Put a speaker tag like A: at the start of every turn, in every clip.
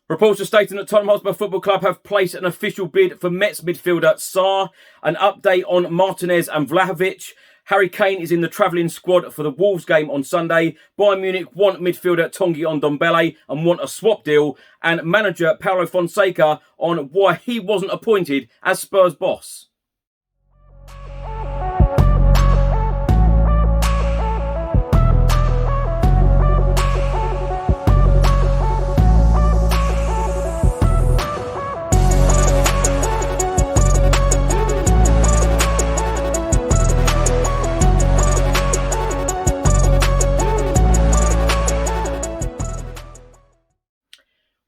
A: Reports are stating that Tottenham Hotspur Football Club have placed an official bid for Mets midfielder Sarr. An update on Martinez and Vlahovic. Harry Kane is in the travelling squad for the Wolves game on Sunday. Bayern Munich want midfielder Tanguy Ndombele and want a swap deal. And manager Paulo Fonseca on why he wasn't appointed as Spurs boss.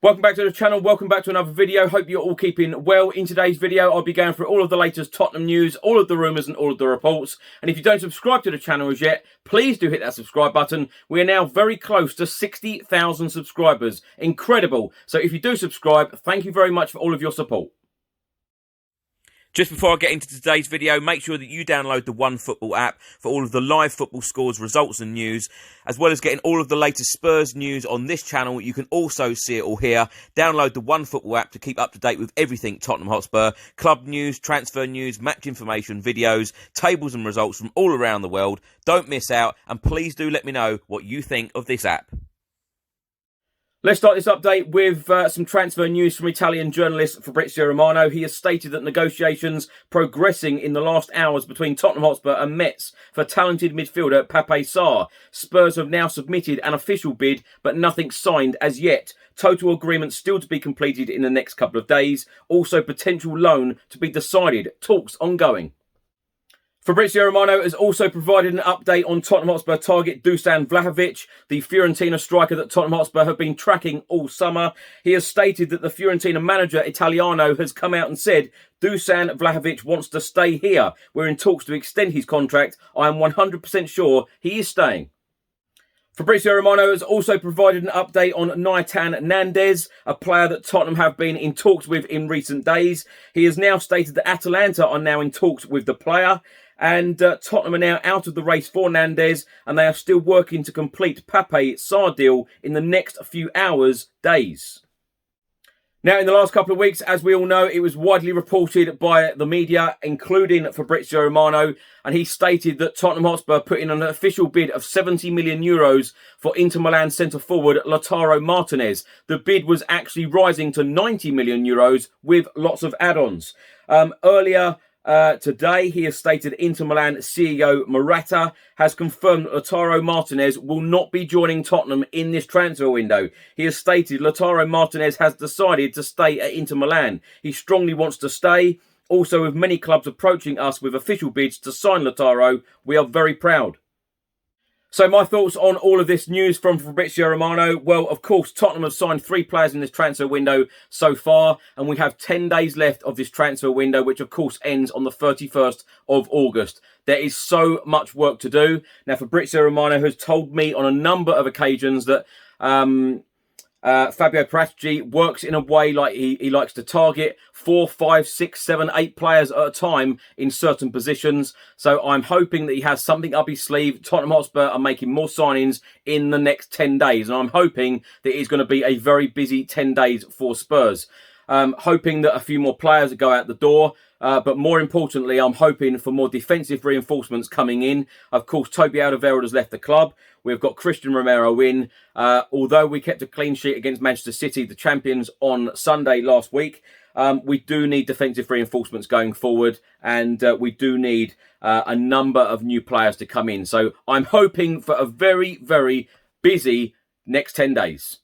A: Welcome back to the channel, welcome back to another video. Hope you're all keeping well. In today's video, I'll be going through all of the latest Tottenham news, all of the rumours and all of the reports. And if you don't subscribe to the channel as yet, please do hit that subscribe button. We are now very close to 60,000 subscribers. Incredible. So if you do subscribe, thank you very much for all of your support. Just before I get into today's video, make sure that you download the OneFootball app for all of the live football scores, results and news, as well as getting all of the latest Spurs news on this channel. You can also see it all here. Download the OneFootball app to keep up to date with everything Tottenham Hotspur, club news, transfer news, match information, videos, tables and results from all around the world. Don't miss out, and please do let me know what you think of this app. Let's start this update with some transfer news from Italian journalist Fabrizio Romano. He has stated that negotiations progressing in the last hours between Tottenham Hotspur and Mets for talented midfielder Pape Sarr. Spurs have now submitted an official bid, but nothing signed as yet. Total agreement still to be completed in the next couple of days. Also potential loan to be decided. Talks ongoing. Fabrizio Romano has also provided an update on Tottenham Hotspur target Dusan Vlahovic, the Fiorentina striker that Tottenham Hotspur have been tracking all summer. He has stated that the Fiorentina manager Italiano has come out and said Dusan Vlahovic wants to stay here. We're in talks to extend his contract. I am 100% sure he is staying. Fabrizio Romano has also provided an update on Nahitan Nandez, a player that Tottenham have been in talks with in recent days. He has now stated that Atalanta are now in talks with the player. And Tottenham are now out of the race for Nandez, and they are still working to complete Pape Sarr deal in the next few hours, days. Now, in the last couple of weeks, as we all know, it was widely reported by the media, including Fabrizio Romano, and he stated that Tottenham Hotspur put in an official bid of 70 million euros for Inter Milan centre-forward Lautaro Martinez. The bid was actually rising to 90 million euros with lots of add-ons. Earlier today, he has stated Inter Milan CEO Murata has confirmed that Lautaro Martinez will not be joining Tottenham in this transfer window. He has stated Lautaro Martinez has decided to stay at Inter Milan. He strongly wants to stay. Also, with many clubs approaching us with official bids to sign Lautaro, we are very proud. So my thoughts on all of this news from Fabrizio Romano. Well, of course, Tottenham have signed 3 players in this transfer window so far, and we have 10 days left of this transfer window, which of course ends on the 31st of August. There is so much work to do. Now, Fabrizio Romano has told me on a number of occasions that Fabio Paratici works in a way like he likes to target 4, 5, 6, 7, 8 players at a time in certain positions. So I'm hoping that he has something up his sleeve. Tottenham Hotspur are making more signings in the next 10 days. And I'm hoping that it's going to be a very busy 10 days for Spurs. Hoping that a few more players go out the door. But more importantly, I'm hoping for more defensive reinforcements coming in. Of course, Toby Alderweireld has left the club. We've got Christian Romero in. Although we kept a clean sheet against Manchester City, the champions, on Sunday last week, we do need defensive reinforcements going forward. And we do need a number of new players to come in. So I'm hoping for a very, very busy next 10 days.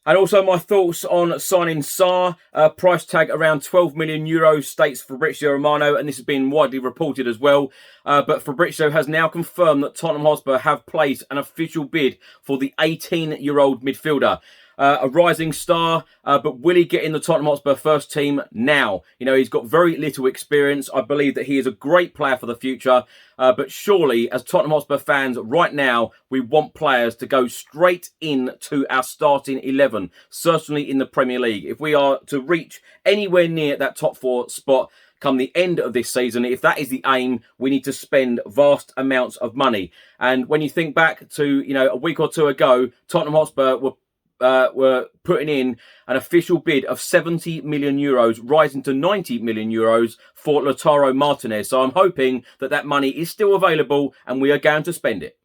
A: And also my thoughts on signing Sarr, price tag around 12 million euros, states Fabrizio Romano, and this has been widely reported as well. But Fabrizio has now confirmed that Tottenham Hotspur have placed an official bid for the 18-year-old midfielder. A rising star, but will he get in the Tottenham Hotspur first team now? You know, he's got very little experience. I believe that he is a great player for the future. But surely, as Tottenham Hotspur fans right now, we want players to go straight into our starting 11, certainly in the Premier League. If we are to reach anywhere near that top 4 spot come the end of this season, if that is the aim, we need to spend vast amounts of money. And when you think back to, you know, a week or two ago, Tottenham Hotspur were were putting in an official bid of 70 million euros, rising to 90 million euros for Lautaro Martinez. So I'm hoping that that money is still available and we are going to spend it.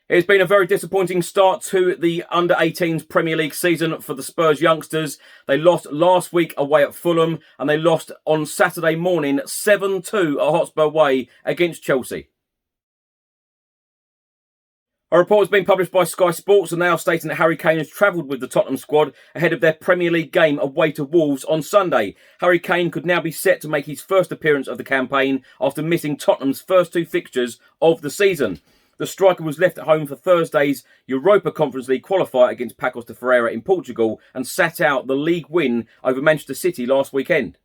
A: It's been a very disappointing start to the under-18s Premier League season for the Spurs youngsters. They lost last week away at Fulham and they lost on Saturday morning 7-2 at Hotspur Way against Chelsea. A report has been published by Sky Sports and they are stating that Harry Kane has travelled with the Tottenham squad ahead of their Premier League game away to Wolves on Sunday. Harry Kane could now be set to make his first appearance of the campaign after missing Tottenham's first two fixtures of the season. The striker was left at home for Thursday's Europa Conference League qualifier against Paços de Ferreira in Portugal and sat out the league win over Manchester City last weekend.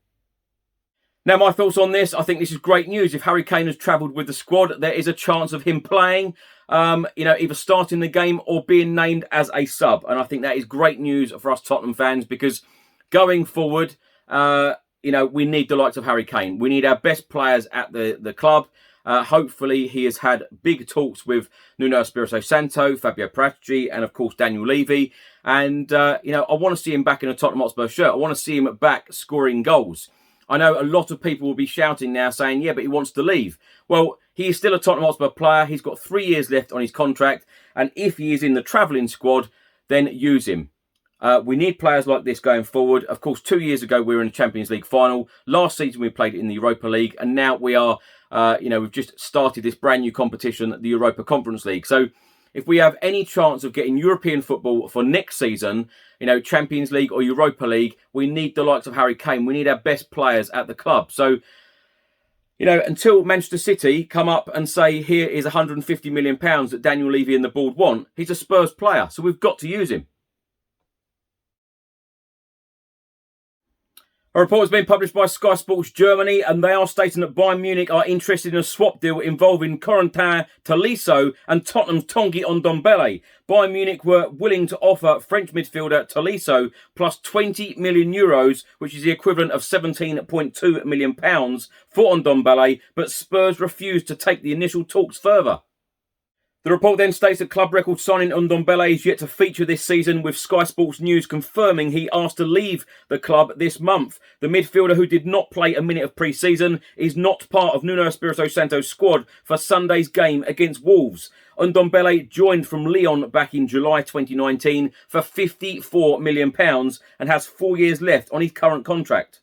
A: Now, my thoughts on this, I think this is great news. If Harry Kane has travelled with the squad, there is a chance of him playing, either starting the game or being named as a sub. And I think that is great news for us Tottenham fans because going forward, we need the likes of Harry Kane. We need our best players at the club. Hopefully, he has had big talks with Nuno Espirito Santo, Fabio Paratici, and of course Daniel Levy. And I want to see him back in a Tottenham Hotspur shirt. I want to see him back scoring goals. I know a lot of people will be shouting now saying, yeah, but he wants to leave. Well, he is still a Tottenham Hotspur player. He's got 3 years left on his contract. And if he is in the travelling squad, then use him. We need players like this going forward. Of course, 2 years ago, we were in the Champions League final. Last season, we played in the Europa League. And now we are, we've just started this brand new competition, the Europa Conference League. So if we have any chance of getting European football for next season, Champions League or Europa League, we need the likes of Harry Kane. We need our best players at the club. So, until Manchester City come up and say, here is £150 million that Daniel Levy and the board want, he's a Spurs player. So we've got to use him. A report has been published by Sky Sports Germany and they are stating that Bayern Munich are interested in a swap deal involving Corentin Tolisso and Tottenham's Tanguy Ndombele. Bayern Munich were willing to offer French midfielder Tolisso plus 20 million euros, which is the equivalent of £17.2 million for Ndombele, but Spurs refused to take the initial talks further. The report then states that club record signing Ndombele is yet to feature this season, with Sky Sports News confirming he asked to leave the club this month. The midfielder, who did not play a minute of pre-season, is not part of Nuno Espirito Santo's squad for Sunday's game against Wolves. Ndombele joined from Lyon back in July 2019 for £54 million and has 4 years left on his current contract.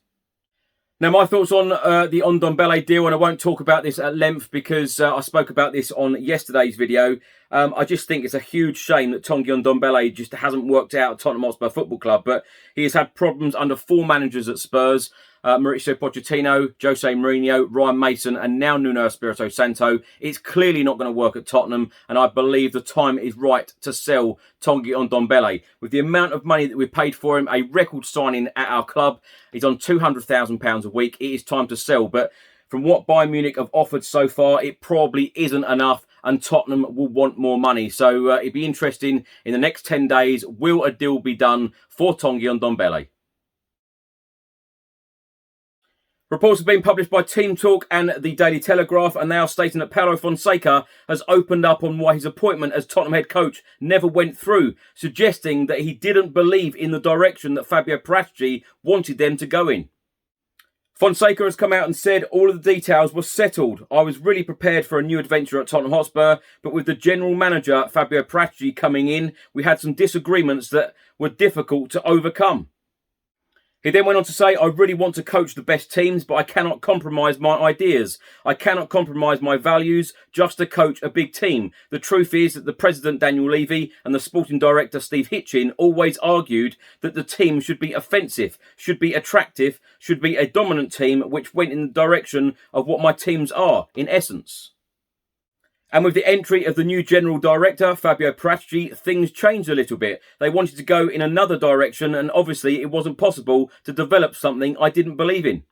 A: Now, my thoughts on the Ndombele deal, and I won't talk about this at length because I spoke about this on yesterday's video. I just think it's a huge shame that Tanguy Ndombele just hasn't worked out at Tottenham Hotspur Football Club, but he has had problems under 4 managers at Spurs. Mauricio Pochettino, Jose Mourinho, Ryan Mason, and now Nuno Espirito Santo. It's clearly not going to work at Tottenham, and I believe the time is right to sell Tanguy Ndombele. With the amount of money that we paid for him, a record signing at our club, he's on £200,000 a week. It is time to sell, but from what Bayern Munich have offered so far, it probably isn't enough, and Tottenham will want more money. So it'd be interesting in the next 10 days, will a deal be done for Tanguy Ndombele? Reports have been published by Team Talk and the Daily Telegraph, and they are stating that Paulo Fonseca has opened up on why his appointment as Tottenham head coach never went through, suggesting that he didn't believe in the direction that Fabio Paratici wanted them to go in. Fonseca has come out and said all of the details were settled. I was really prepared for a new adventure at Tottenham Hotspur, but with the general manager, Fabio Paratici, coming in, we had some disagreements that were difficult to overcome. He then went on to say, I really want to coach the best teams, but I cannot compromise my ideas. I cannot compromise my values just to coach a big team. The truth is that the president, Daniel Levy, and the sporting director, Steve Hitchin, always argued that the team should be offensive, should be attractive, should be a dominant team, which went in the direction of what my teams are, in essence. And with the entry of the new general director, Fabio Paratici, things changed a little bit. They wanted to go in another direction, and obviously it wasn't possible to develop something I didn't believe in.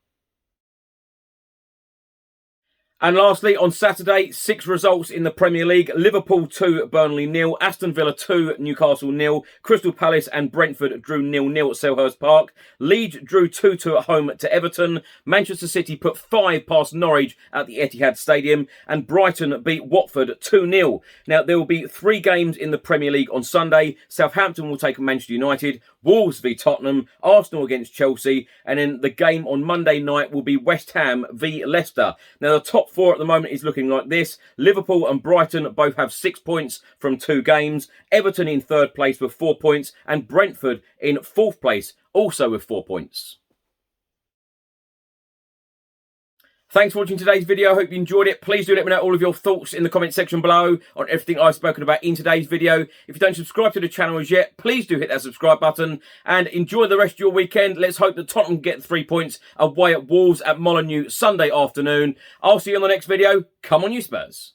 A: And lastly, on Saturday, 6 results in the Premier League. Liverpool 2, Burnley 0, Aston Villa 2, Newcastle 0, Crystal Palace and Brentford drew 0-0 at Selhurst Park. Leeds drew 2-2 at home to Everton. Manchester City put 5 past Norwich at the Etihad Stadium. And Brighton beat Watford 2-0. Now, there will be 3 games in the Premier League on Sunday. Southampton will take on Manchester United, Wolves v Tottenham, Arsenal against Chelsea, and then the game on Monday night will be West Ham v Leicester. Now, the top 4 at the moment is looking like this. Liverpool and Brighton both have 6 points from 2 games. Everton in 3rd place with 4 points. And Brentford in 4th place, also with 4 points. Thanks for watching today's video. I hope you enjoyed it. Please do let me know all of your thoughts in the comment section below on everything I've spoken about in today's video. If you don't subscribe to the channel as yet, please do hit that subscribe button and enjoy the rest of your weekend. Let's hope that Tottenham get 3 points away at Wolves at Molineux Sunday afternoon. I'll see you on the next video. Come on, you Spurs.